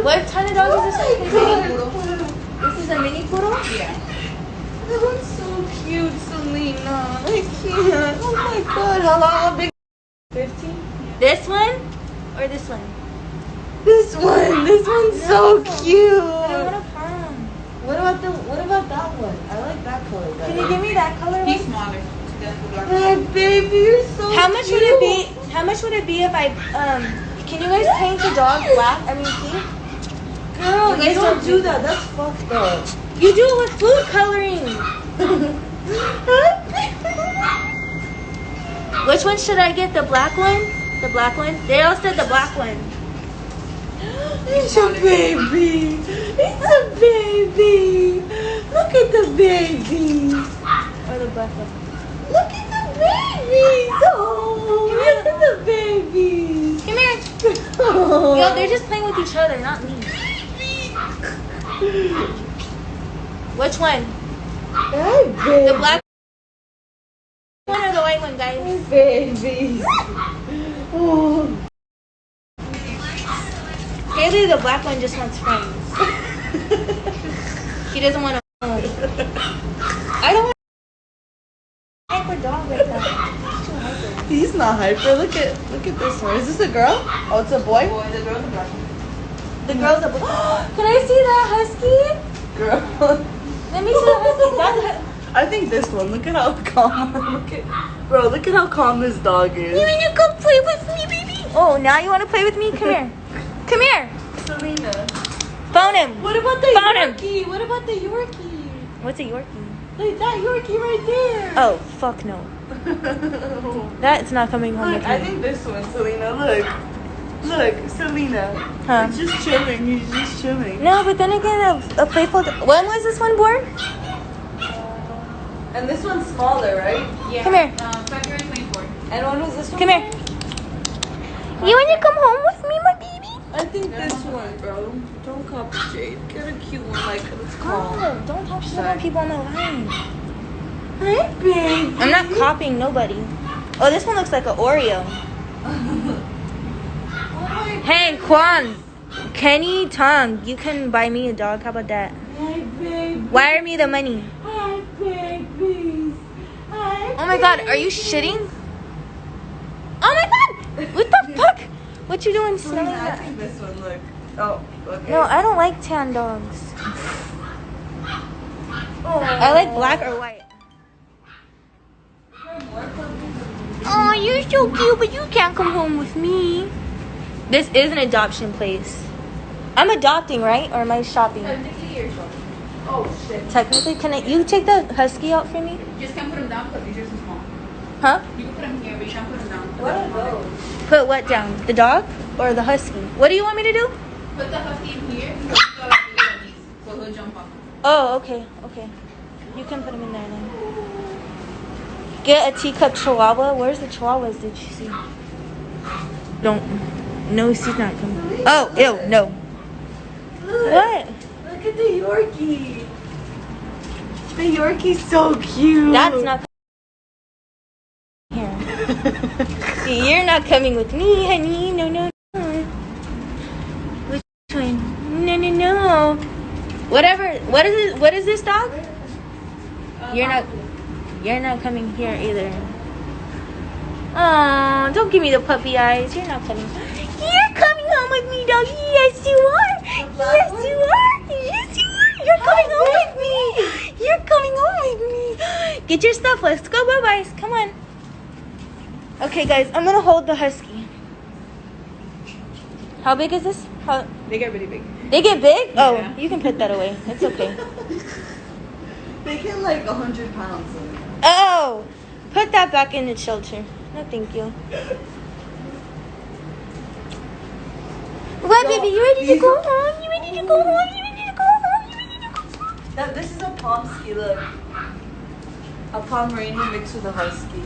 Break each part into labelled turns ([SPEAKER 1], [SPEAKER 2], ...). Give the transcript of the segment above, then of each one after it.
[SPEAKER 1] What kind of dog is this? This is a mini poodle?
[SPEAKER 2] Yeah.
[SPEAKER 1] That one's so cute, Celina. I can't. Oh my god. How big? 15? This one? Or this one? This one. This one's so cute. I want a palm. What about that one? I like that color better. Can you give me that color?
[SPEAKER 2] He's smaller.
[SPEAKER 1] Hey, baby, you're so
[SPEAKER 2] How
[SPEAKER 1] much would it be? How much would it be if I can you guys paint the dog black? I mean pink? Girl, you don't do that. That's fucked up. You do it with food coloring. Which one should I get? The black one? The black one? They all said the black one. It's a baby. It's a baby. Look at the baby. Or the black one. Look at the babies. Oh, look at the babies. Come here. Oh. Yo, they're just playing with each other, not me. Which one? The black one or the white one, guys? Babies. Oh. Haley, the black one, just wants friends. She doesn't want to. I don't want a hyper dog like that. He's not hyper. Look at this one. Is this a girl? Oh, it's a boy?
[SPEAKER 2] The girl's a black one.
[SPEAKER 1] The girl's a boy. Can I see that husky? Girl. Let me see the husky. I think this one. Look at how calm. Look at how calm this dog is. You want to come play with me, baby? Oh, now you want to play with me? Come here. Come here. Celina. Phone him. What about the Yorkie? What about the Yorkie? What's a Yorkie? Like that Yorkie right there. Oh, fuck no. That's not coming home with me. I think this one, Celina. Look, Celina. Huh? He's just chilling. He's just chilling. No, but then again, a playful. When was this one born? And this one's smaller, right?
[SPEAKER 2] Yeah.
[SPEAKER 1] Come here.
[SPEAKER 2] February 24th.
[SPEAKER 1] And when was this one? Come here. You want to come home with me, my baby? I think this one, bro. Don't copy Jade. Get a cute one, like, let's call. No, don't talk shit on people on the line. Hi, baby. I'm not copying nobody. Oh, this one looks like an Oreo. Hey, Kwan, Kenny, Tom, you can buy me a dog. How about that? Hi, baby. Wire me the money. Hi, babies. Hi, oh my God, are you shitting? Oh my God, what the fuck? What you doing, Celina? I think this one, look. Oh, okay. No, I don't like tan dogs. Oh. I like black or white. Oh, you're so cute, but you can't come home with me. This is an adoption place. I'm adopting, right? Or am I shopping?
[SPEAKER 2] Technically, you're shopping. Oh, shit.
[SPEAKER 1] Technically, you take the husky out for me?
[SPEAKER 2] You just can't put him down because these are too small.
[SPEAKER 1] Huh?
[SPEAKER 2] You can put him here, but you can't put him down.
[SPEAKER 1] What are those? Put what down? The dog or the husky? What do you want me to do?
[SPEAKER 2] Put the husky in here. So he'll jump up.
[SPEAKER 1] Oh, okay. Okay. You can put him in there then. Get a teacup chihuahua. Where's the chihuahuas? Did you see? Don't. No, she's not coming. Oh, ew, no. Look, what? Look at the Yorkie. The Yorkie's so cute. That's not here. You're not coming with me, honey. No, no, no. Which one? No, no, no. Whatever. What is it? What is this dog? You're not coming here either. Oh, don't give me the puppy eyes. You're not coming. You're coming home with me, doggy. Yes, you are. Yes, you are. Yes, you are. You're coming home with me. You're coming home with me. Get your stuff. Let's go, bye-byes. Come on. Okay, guys. I'm going to hold the husky. How big is this?
[SPEAKER 2] They get really big.
[SPEAKER 1] They get big?
[SPEAKER 2] Yeah.
[SPEAKER 1] Oh, you can put that away. It's okay.
[SPEAKER 3] They get like 100 pounds.
[SPEAKER 1] Oh, put that back in the shelter. No, thank you. What, baby? You ready to go home? You ready to go home? You ready to go home? You ready to go home?
[SPEAKER 3] This is a Pomsky, look. A Pomeranian mixed with a Husky.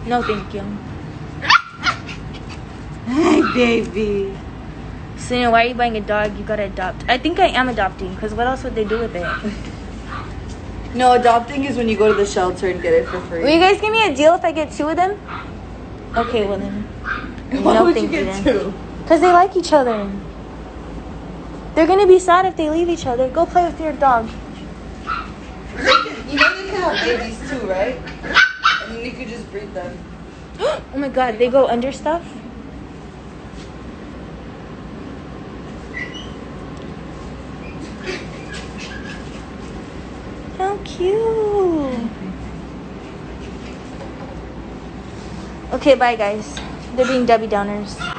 [SPEAKER 1] No, thank you.
[SPEAKER 3] Hey, baby.
[SPEAKER 1] Celina, why are you buying a dog? You gotta adopt. I think I am adopting, because what else would they do with it?
[SPEAKER 3] No, adopting is when you go to the shelter and get it for free.
[SPEAKER 1] Will you guys give me a deal if I get 2 of them? Okay, well then.
[SPEAKER 3] Why would you get 2?
[SPEAKER 1] Because they like each other. They're gonna be sad if they leave each other. Go play with your dog.
[SPEAKER 3] You know they can have babies too, right? And then you could just breed them.
[SPEAKER 1] Oh my god, they go under stuff? How cute. Okay, bye guys. They're being Debbie Downers.